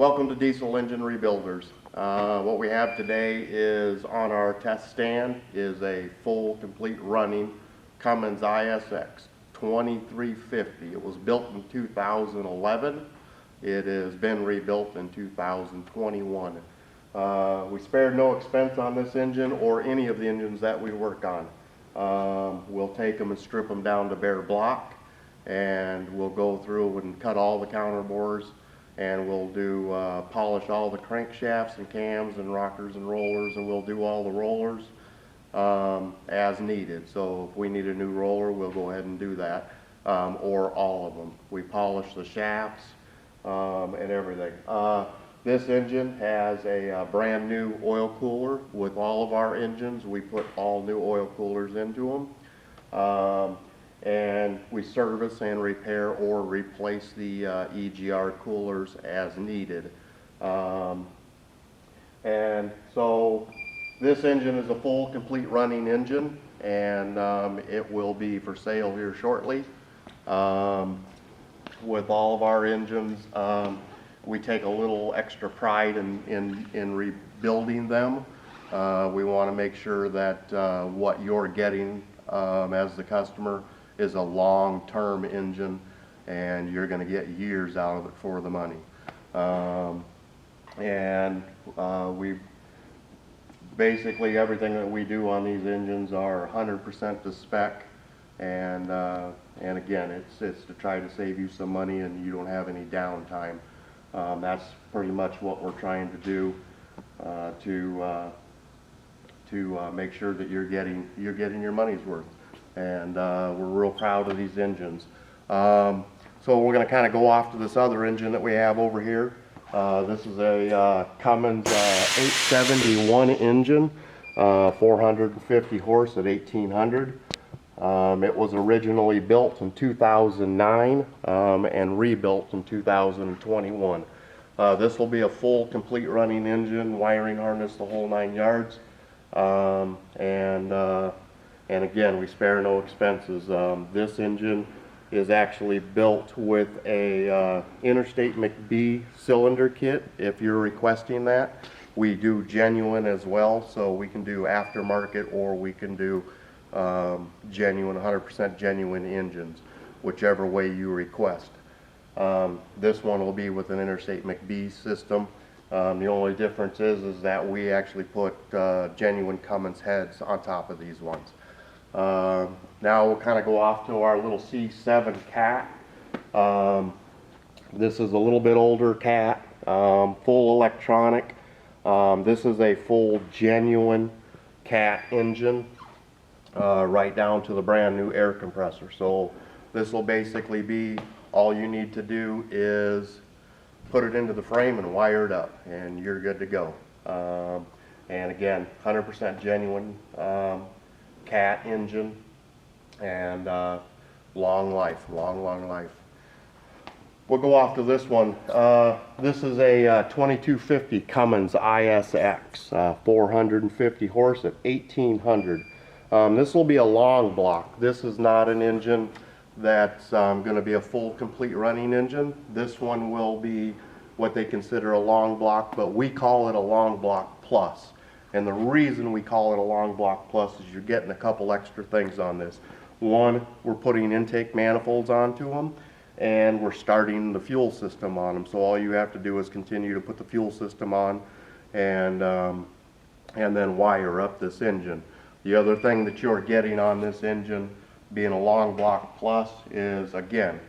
Welcome to Diesel Engine Rebuilders. What we have today is on our test stand is a full, complete running Cummins ISX 2350. It was built in 2011. It has been rebuilt in 2021. We spared no expense on this engine or any of the engines that we work on. We'll take them and strip them down to bare block, and we'll go through and cut all the counterbores, and we'll do polish all the crankshafts and cams and rockers and rollers, and we'll do all the rollers as needed. So if we need a new roller, we'll go ahead and do that, or all of them. We polish the shafts and everything. This engine has a brand new oil cooler. With all of our engines, we put all new oil coolers into them. And we service and repair or replace the EGR coolers as needed. And so this engine is a full, complete running engine, and it will be for sale here shortly. With all of our engines, we take a little extra pride in rebuilding them. We want to make sure that what you're getting as the customer is a long-term engine, and you're going to get years out of it for the money. We basically, everything that we do on these engines are 100% to spec, and again, it's to try to save you some money and you don't have any downtime. That's pretty much what we're trying to do to make sure that you're getting your money's worth. And we're real proud of these engines. So we're going to kind of go off to this other engine that we have over here. This is a Cummins 871 engine, 450 horse at 1800. It was originally built in 2009 and rebuilt in 2021. This will be a full, complete running engine, wiring harness, the whole 9 yards. And again, we spare no expenses. This engine is actually built with a Interstate McBee cylinder kit. If you're requesting that, we do genuine as well, so we can do aftermarket or we can do genuine, 100% genuine engines, whichever way you request. This one will be with an Interstate McBee system. The only difference is that we actually put genuine Cummins heads on top of these ones. Now we'll kind of go off to our little C7 cat. This is a little bit older cat, full electronic. This is a full genuine cat engine, right down to the brand new air compressor. So this will basically be, all you need to do is put it into the frame and wire it up, and you're good to go. And again, 100% genuine cat engine, and long life. We'll go off to this one. This is a 2250 Cummins ISX, 450 horse at 1800. This will be a long block. This is not an engine that's going to be a full, complete running engine. This one will be what they consider a long block, but we call it a long block plus. And the reason we call it a long block plus is you're getting a couple extra things on this. One, we're putting intake manifolds onto them, and we're starting the fuel system on them. So all you have to do is continue to put the fuel system on, and then wire up this engine. The other thing that you're getting on this engine, being a long block plus, is, again,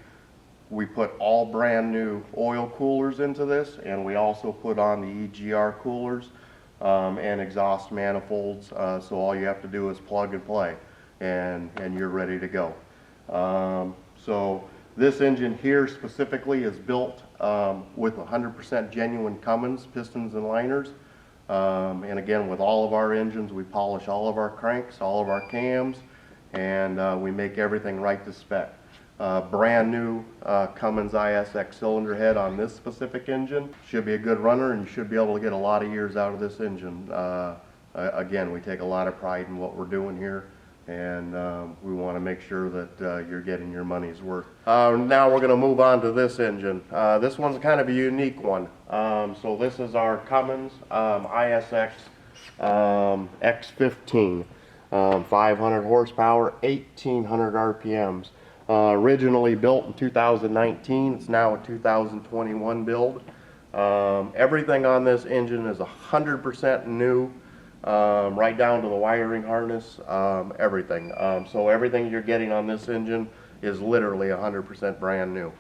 we put all brand new oil coolers into this, and we also put on the EGR coolers and exhaust manifolds, so all you have to do is plug and play, and you're ready to go. So this engine here specifically is built with 100% genuine Cummins pistons and liners, and again, with all of our engines, we polish all of our cranks, all of our cams, and we make everything right to spec. Brand new Cummins ISX cylinder head on this specific engine. Should be a good runner, and you should be able to get a lot of years out of this engine. Again, we take a lot of pride in what we're doing here, and we want to make sure that you're getting your money's worth. Now we're going to move on to this engine. This one's kind of a unique one. So this is our Cummins ISX X15, 500 horsepower, 1800 RPMs. Originally built in 2019, it's now a 2021 build. Everything on this engine is 100% new. Right down to the wiring harness, everything. So everything you're getting on this engine is literally 100% brand new.